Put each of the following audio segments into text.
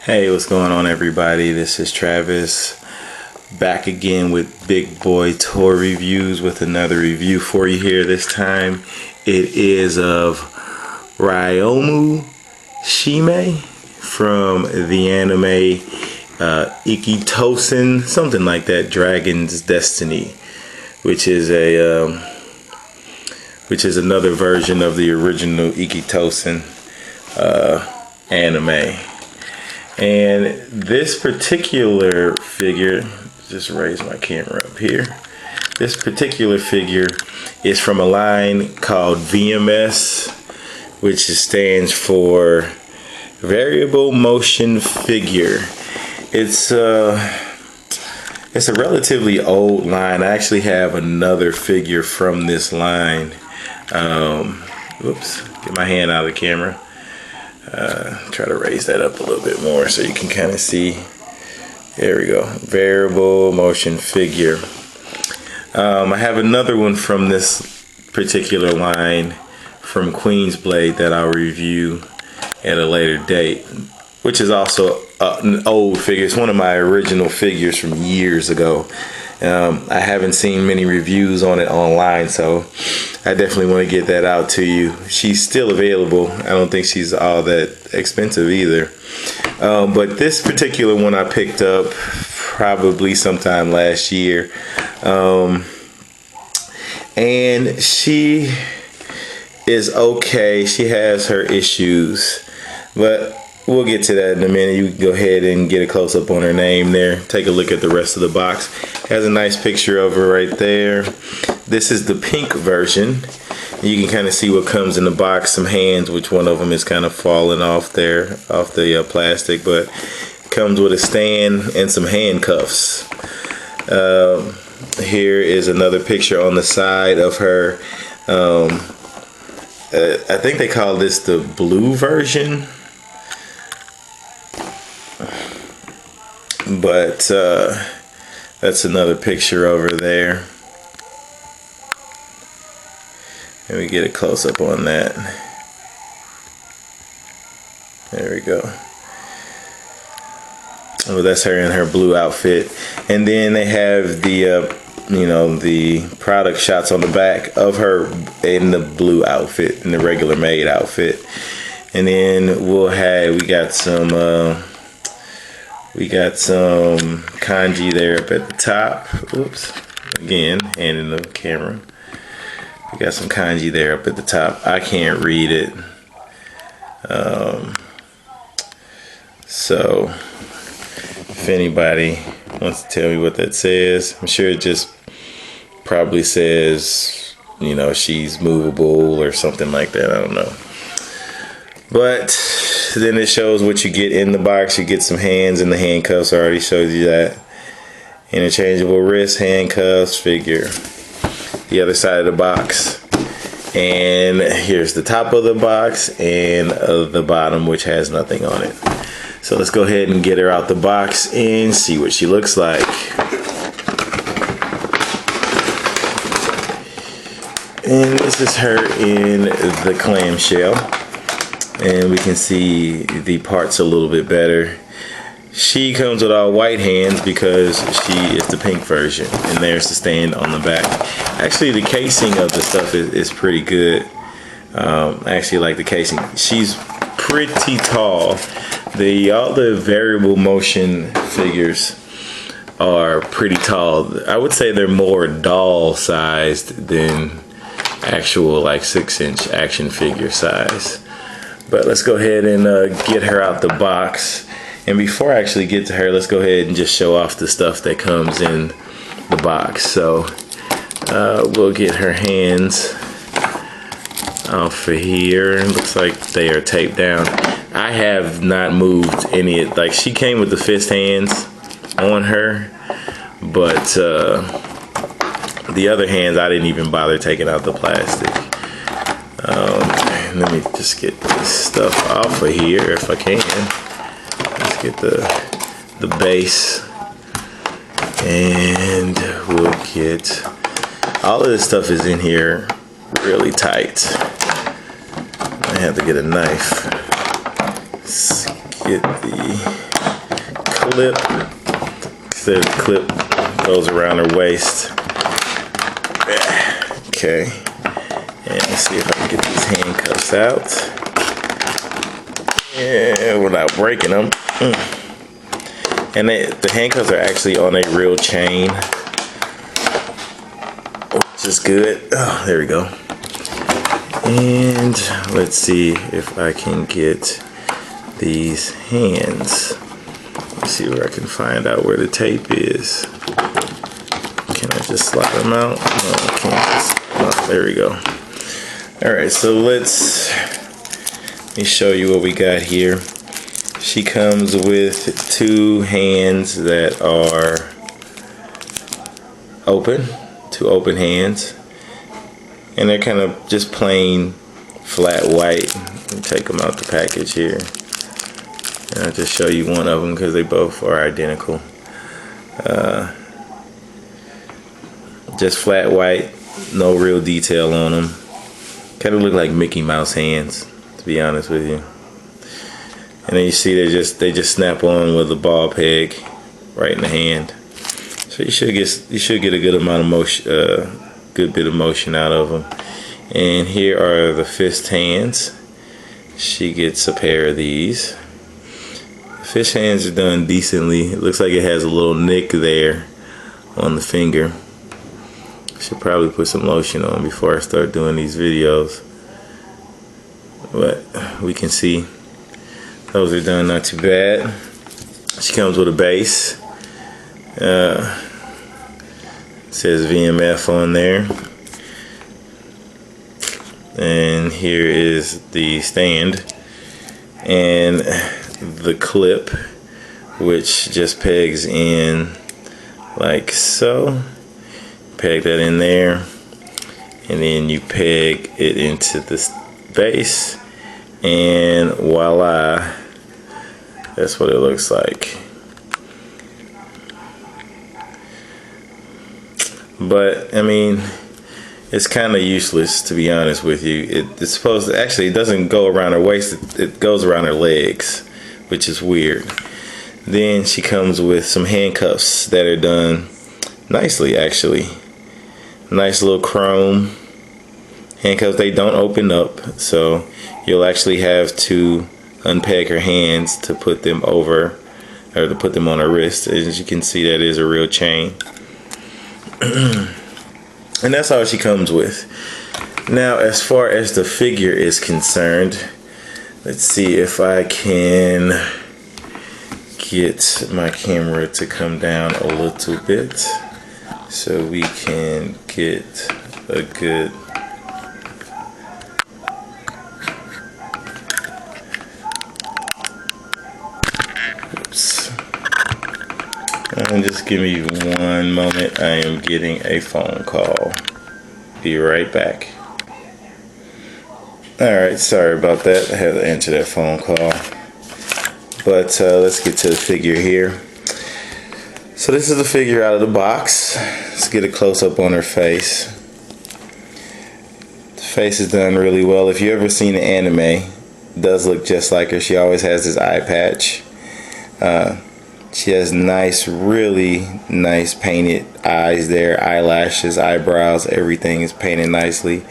Hey, what's going on, everybody? This is Travis, back again with Big Boy Toy Reviews with another review for you here. This time it is of Ryomou Shimei from the anime Ikki Tousen, something like that, Dragon's Destiny, which is another version of the original Ikki Tousen anime. And this particular figure, just raise my camera up here. This particular figure is from a line called VMS, which stands for Variable Motion Figure. It's a relatively old line. I actually have another figure from this line. Oops, get my hand out of the camera. Try to raise that up a little bit more so you can kind of see. There we go. Variable motion figure. I have another one from this particular line from Queen's Blade that I'll review at a later date, which is also an old figure. It's one of my original figures from years ago. I haven't seen many reviews on it online, so I definitely want to get that out to you. She's still available. I don't think she's all that expensive either. But this particular one I picked up probably sometime last year. And she is okay. She has her issues, but we'll get to that in a minute. You can go ahead and get a close-up on her name there. Take a look at the rest of the box. Has a nice picture of her right there. This is the pink version. You can kind of see what comes in the box. Some hands, which one of them is kind of falling off there, off the plastic, but comes with a stand and some handcuffs. Here is another picture on the side of her. I think they call this the blue version. But that's another picture over there. Let me get a close-up on that. There we go. Oh, that's her in her blue outfit. And then they have the the product shots on the back of her in the blue outfit, in the regular maid outfit. And then we got some kanji there up at the top. Oops, again, hand in the camera. We got some kanji there up at the top. I can't read it. So if anybody wants to tell me what that says, I'm sure it just probably says, she's movable or something like that. I don't know. But then it shows what you get in the box. You get some hands and the handcuffs. I already showed you that. Interchangeable wrist, handcuffs, figure. The other side of the box. And here's the top of the box and the bottom, which has nothing on it. So let's go ahead and get her out the box and see what she looks like. And this is her in the clamshell. And we can see the parts a little bit better. She comes with all white hands because she is the pink version. And there's the stand on the back. Actually, the casing of the stuff is pretty good. I actually like the casing. She's pretty tall. All the variable motion figures are pretty tall. I would say they're more doll sized than actual like 6-inch action figure size. But let's go ahead and get her out the box. And before I actually get to her, let's go ahead and just show off the stuff that comes in the box. So we'll get her hands off of here. It looks like they are taped down. I have not moved any. Like, she came with the fist hands on her, but the other hands I didn't even bother taking out the plastic. Let me just get this stuff off of here if I can. Let's get the base, and we'll get all of this stuff is in here really tight. I have to get a knife. Let's get the clip. So the clip goes around her waist. Okay. And let's see if I can get these handcuffs out. Yeah, without breaking them. And the handcuffs are actually on a real chain, which is good. Oh, there we go. And let's see if I can get these hands. Let's see where I can find out where the tape is. Can I just slide them out? No, I can't. Oh, there we go. All right, so let me show you what we got here. She comes with 2 hands that are open, 2 open hands. And they're kind of just plain flat white. Let me take them out the package here. And I'll just show you one of them because they both are identical. Just flat white, no real detail on them. Kind of look like Mickey Mouse hands, to be honest with you. And then you see they just snap on with a ball peg right in the hand. So you should get a good amount of motion. Good bit of motion out of them. And here are the fist hands. She gets a pair of these. The fist hands are done decently. It looks like it has a little nick there on the finger. Should probably put some lotion on before I start doing these videos. But we can see those are done not too bad. She comes with a base. Says VMF on there. And here is the stand and the clip, which just pegs in like so. Peg that in there, and then you peg it into this base, and voila, that's what it looks like. But I mean, it's kind of useless, to be honest with you. It's supposed to, actually, it doesn't go around her waist, it goes around her legs, which is weird. Then she comes with some handcuffs that are done nicely, actually. Nice little chrome handcuffs. They don't open up, so you'll actually have to unpeg her hands to put them over, or to put them on her wrist. As you can see, that is a real chain. And that's all she comes with. Now, as far as the figure is concerned, let's see if I can get my camera to come down a little bit so we can get a good and just give me one moment. I am getting a phone call. Be right back. Alright, sorry about that. I had to answer that phone call. But let's get to the figure here. So this is the figure out of the box. Let's get a close-up on her face. The face is done really well. If you ever seen the anime, it does look just like her. She always has this eye patch. She has nice, really nice painted eyes there, eyelashes, eyebrows, everything is painted nicely.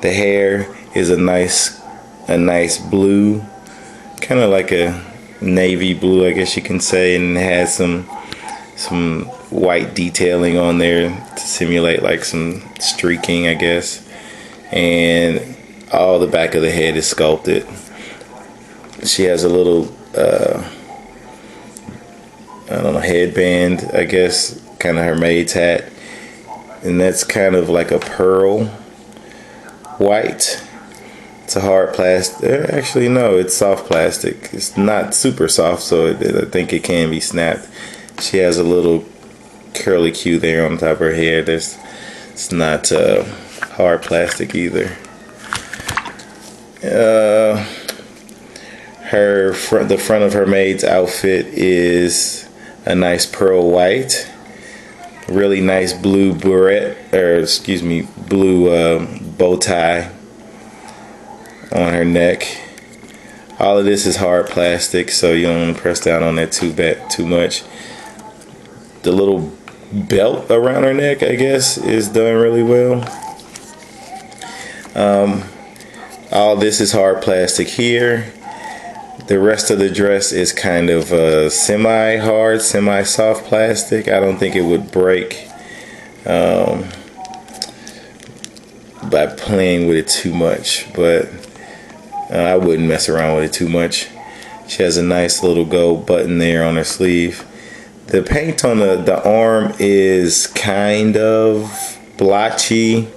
The hair is a nice blue, kind of like a navy blue, I guess you can say, and it has some white detailing on there to simulate like some streaking, I guess. And all the back of the head is sculpted. She has a little I don't know, headband, I guess, kind of her maid's hat, and that's kind of like a pearl white. It's a hard plastic. Actually, no, it's soft plastic. It's not super soft, so I think it can be snapped. She has a little curly Q there on top of her head. It's not hard plastic either. The front of her maid's outfit is a nice pearl white, really nice blue beret, or excuse me, blue bow tie on her neck. All of this is hard plastic, so you don't want to press down on that too much. The little belt around her neck, I guess, is done really well. All this is hard plastic here. The rest of the dress is kind of semi-hard, semi-soft plastic. I don't think it would break by playing with it too much, but I wouldn't mess around with it too much. She has a nice little gold button there on her sleeve. The paint on the arm is kind of blotchy.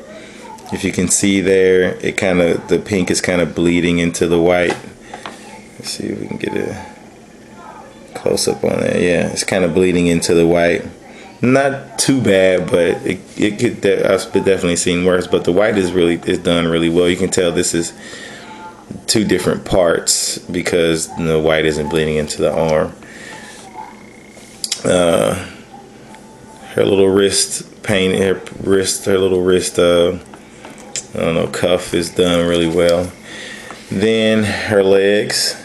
If you can see there, the pink is kind of bleeding into the white. Let's see if we can get a close up on that. Yeah, it's kind of bleeding into the white. Not too bad, but it could. I've definitely seen worse. But the white is done really well. You can tell this is two different parts because the white isn't bleeding into the arm. Her little wrist paint, her little wrist, I don't know, cuff is done really well. Then her legs,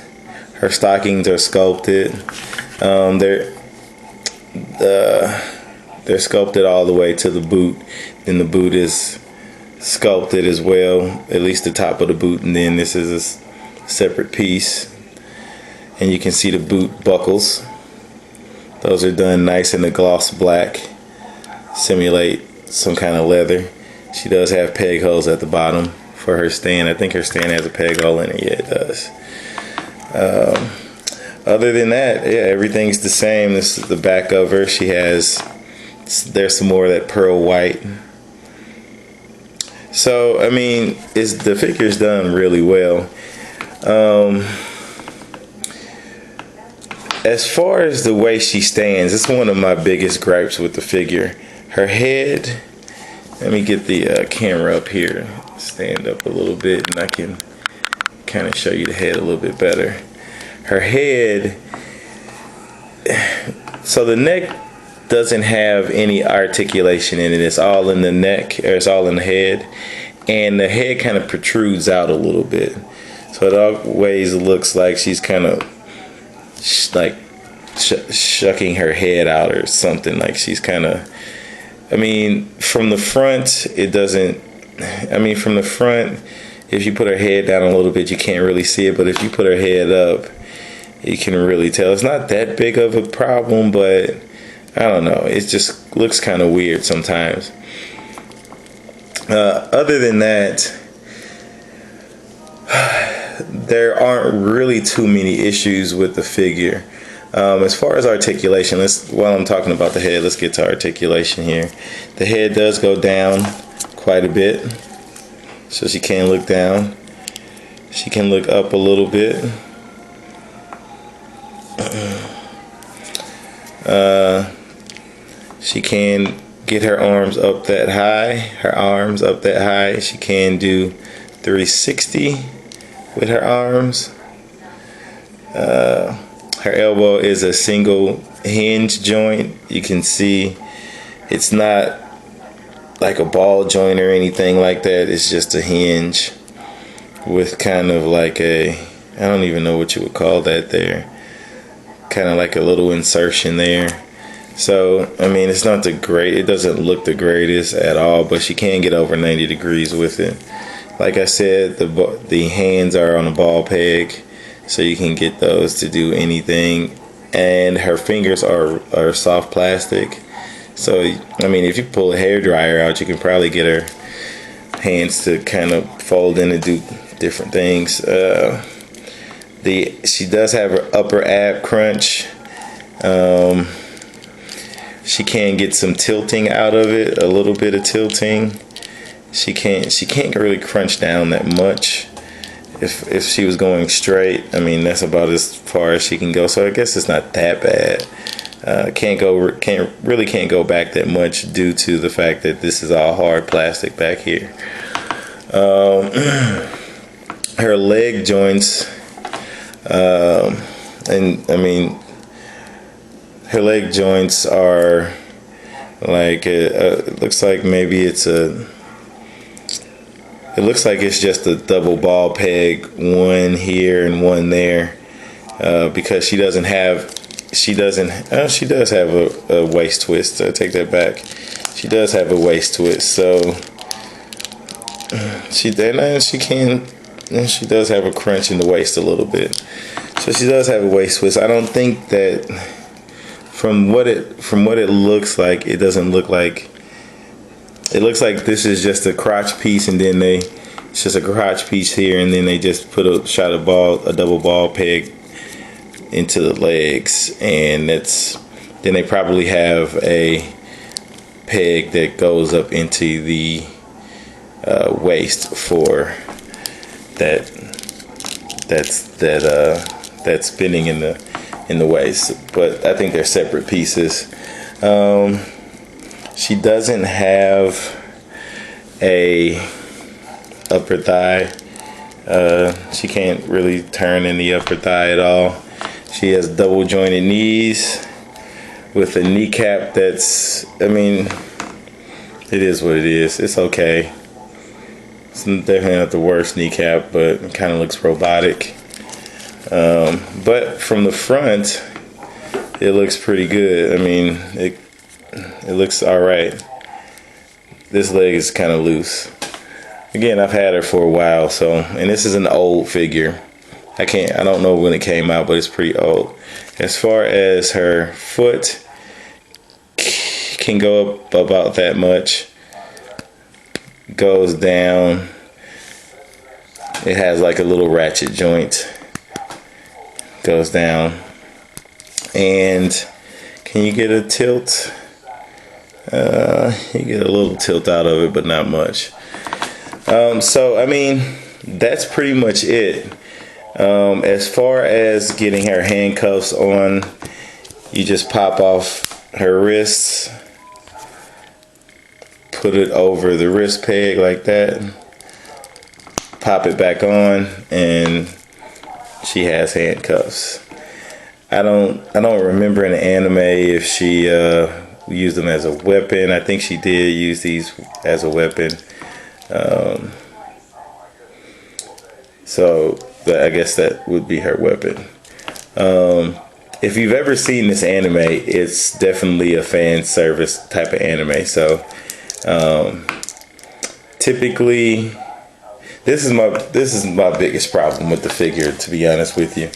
her stockings are sculpted. They're sculpted all the way to the boot. Then the boot is sculpted as well, at least the top of the boot, and then this is a separate piece. And you can see the boot buckles. Those are done nice in the gloss black, simulate some kind of leather. She does have peg holes at the bottom for her stand. I think her stand has a peg hole in it. Yeah, it does. Other than that, yeah, everything's the same. This is the back of her. There's some more of that pearl white. So, I mean, the figure's done really well. As far as the way she stands, it's one of my biggest gripes with the figure. Her head, let me get the camera up here, stand up a little bit, and I can kind of show you the head a little bit better. Her head, so the neck doesn't have any articulation in it. It's all in the neck, or it's all in the head, and the head kind of protrudes out a little bit. So it always looks like she's kind of like shucking her head out or something. Like she's kind of, I mean, from the front, it doesn't, I mean, from the front, if you put her head down a little bit, you can't really see it. But if you put her head up, you can really tell. It's not that big of a problem, but I don't know. It just looks kind of weird sometimes. Other than that, there aren't really too many issues with the figure. As far as articulation, while I'm talking about the head, let's get to articulation here. The head does go down quite a bit, so she can look down. She can look up a little bit. She can get her arms up that high. She can do 360 with her arms. Her elbow is a single hinge joint. You can see it's not like a ball joint or anything like that. It's just a hinge with kind of like I don't even know what you would call that there. Kind of like a little insertion there. So, I mean, it's not it doesn't look the greatest at all, but she can get over 90 degrees with it. Like I said, the hands are on a ball peg, so you can get those to do anything. And her fingers are soft plastic. So, I mean, if you pull a hairdryer out, you can probably get her hands to kind of fold in and do different things. She does have her upper ab crunch. She can get some tilting out of it, a little bit of tilting. She can't really crunch down that much. If she was going straight, I mean, that's about as far as she can go. So I guess it's not that bad. Can't go back that much due to the fact that this is all hard plastic back here. Her leg joints, and I mean, her leg joints are like it looks like maybe it's it looks like it's just a double ball peg, one here and one there, because she does have a waist twist. I take that back. She does have a waist twist, so she does have a crunch in the waist a little bit. So she does have a waist twist. I don't think that from what it looks like, it doesn't look like. It looks like this is just a crotch piece, and then it's just a crotch piece here, and then they just put a double ball peg into the legs, and then they probably have a peg that goes up into the waist for that spinning in the waist. But I think they're separate pieces. She doesn't have a upper thigh. She can't really turn in the upper thigh at all. She has double jointed knees with a kneecap that's, I mean, it is what it is. It's okay. It's definitely not the worst kneecap, but it kind of looks robotic. But from the front, it looks pretty good. I mean, it looks all right. This leg is kind of loose. Again, I've had her for a while, and this is an old figure. I don't know when it came out, but it's pretty old. As far as her foot, can go up about that much. Goes down. It has like a little ratchet joint. Goes down. And can you get a tilt? You get a little tilt out of it, but not much. So I mean, that's pretty much it. As far as getting her handcuffs on, you just pop off her wrists, put it over the wrist peg like that, pop it back on, and she has handcuffs. I don't remember in the anime if she used them as a weapon. I think she did use these as a weapon. So I guess that would be her weapon. If you've ever seen this anime, it's definitely a fan service type of anime. So typically, this is my biggest problem with the figure, to be honest with you.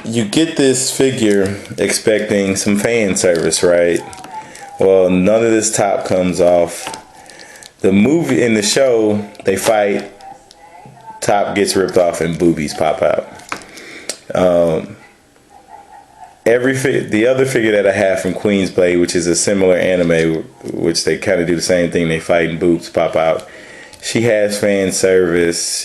You get this figure expecting some fan service, right? Well, none of this top comes off. The movie, in the show, they fight, top gets ripped off and boobies pop out. The other figure that I have from Queen's Blade, which is a similar anime, which they kind of do the same thing, they fight and boobs pop out. She has fan service.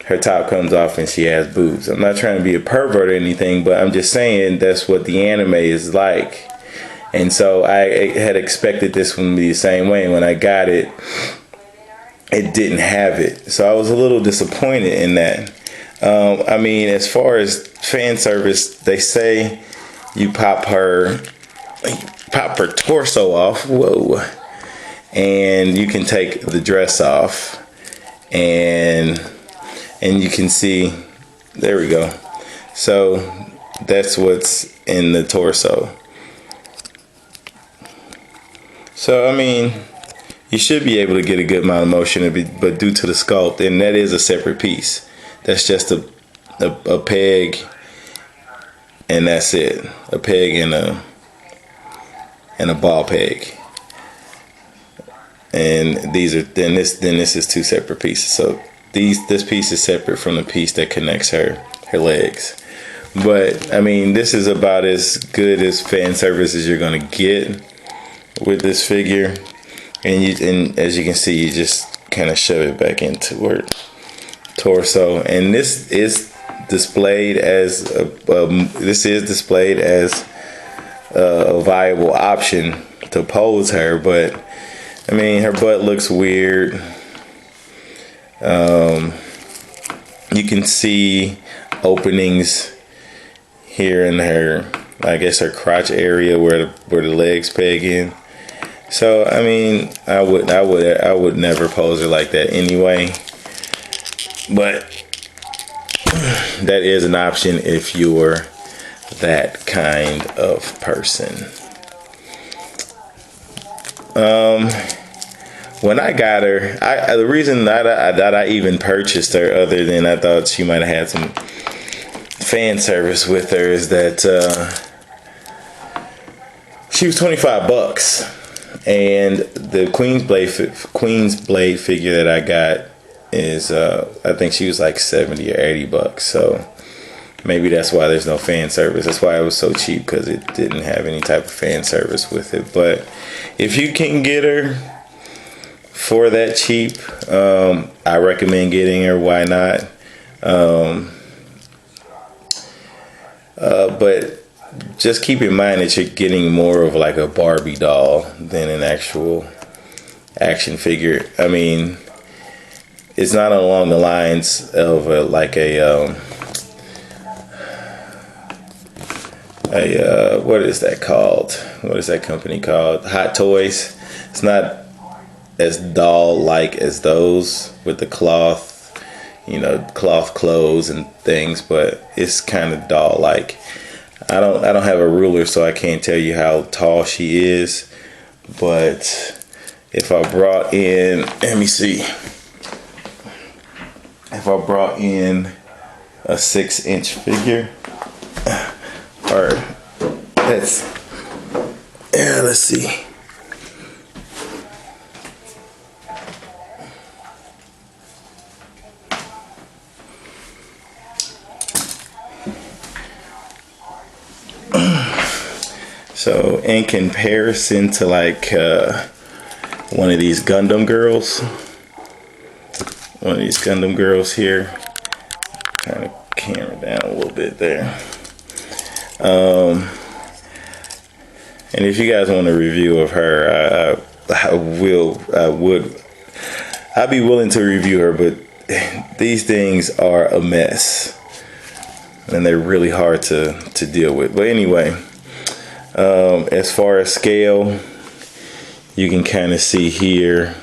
Her top comes off and she has boobs. I'm not trying to be a pervert or anything, but I'm just saying that's what the anime is like. And so I had expected this one to be the same way. When I got it, it didn't have it. So I was a little disappointed in that. I mean, as far as fan service, they say you pop her torso off. Whoa. And you can take the dress off, and you can see, there we go. So that's what's in the torso. So I mean, you should be able to get a good amount of motion, but due to the sculpt, and that is a separate piece. That's just a peg, and that's it. A peg and a ball peg. And this is two separate pieces. So this piece is separate from the piece that connects her legs. But I mean, this is about as good as fan service as you're gonna get with this figure. And as you can see, you just kind of shove it back into her torso. And this is displayed as a viable option to pose her, but I mean, her butt looks weird. You can see openings here in her, I guess, her crotch area where the legs peg in. So I mean, I would never pose her like that anyway. But that is an option if you're that kind of person. When I got her, the reason that I even purchased her, other than I thought she might have had some fan service with her, is that she was $25, and the Queen's Blade figure that I got is I think she was like $70 or $80. So maybe that's why there's no fan service. That's why it was so cheap, because it didn't have any type of fan service with it. But if you can get her for that cheap, I recommend getting her. Why not? But just keep in mind that you're getting more of like a Barbie doll than an actual action figure. I mean, it's not along the lines of what is that called? What is that company called? Hot Toys. It's not as doll-like as those with the cloth, cloth clothes and things, but it's kind of doll-like. I don't have a ruler, so I can't tell you how tall she is, but if I brought in, let me see. If I brought in a 6-inch figure, or let's see. So in comparison to like one of these Gundam girls here, turn the camera down a little bit there. And if you guys want a review of her, I'd be willing to review her, but these things are a mess and they're really hard to deal with. But anyway, as far as scale, you can kind of see here,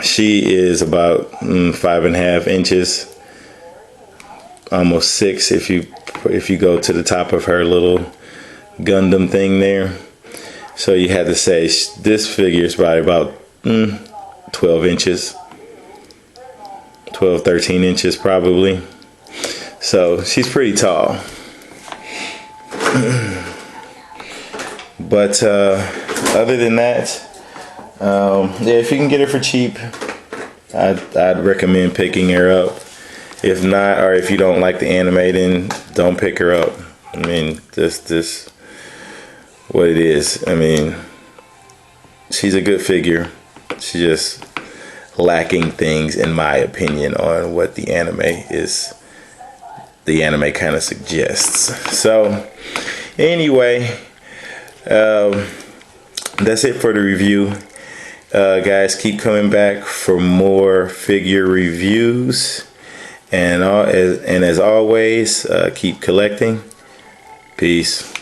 she is about 5.5 inches, almost 6 if you go to the top of her little Gundam thing there. So you had to say this figure is probably about 12 inches, 12, 13 inches probably. So she's pretty tall. But other than that, yeah, if you can get her for cheap, I'd recommend picking her up. If not, or if you don't like the anime, then don't pick her up. I mean, this what it is. I mean, she's a good figure. She's just lacking things, in my opinion, on what the anime kind of suggests. So anyway, that's it for the review. Guys, keep coming back for more figure reviews, and as always, keep collecting. Peace.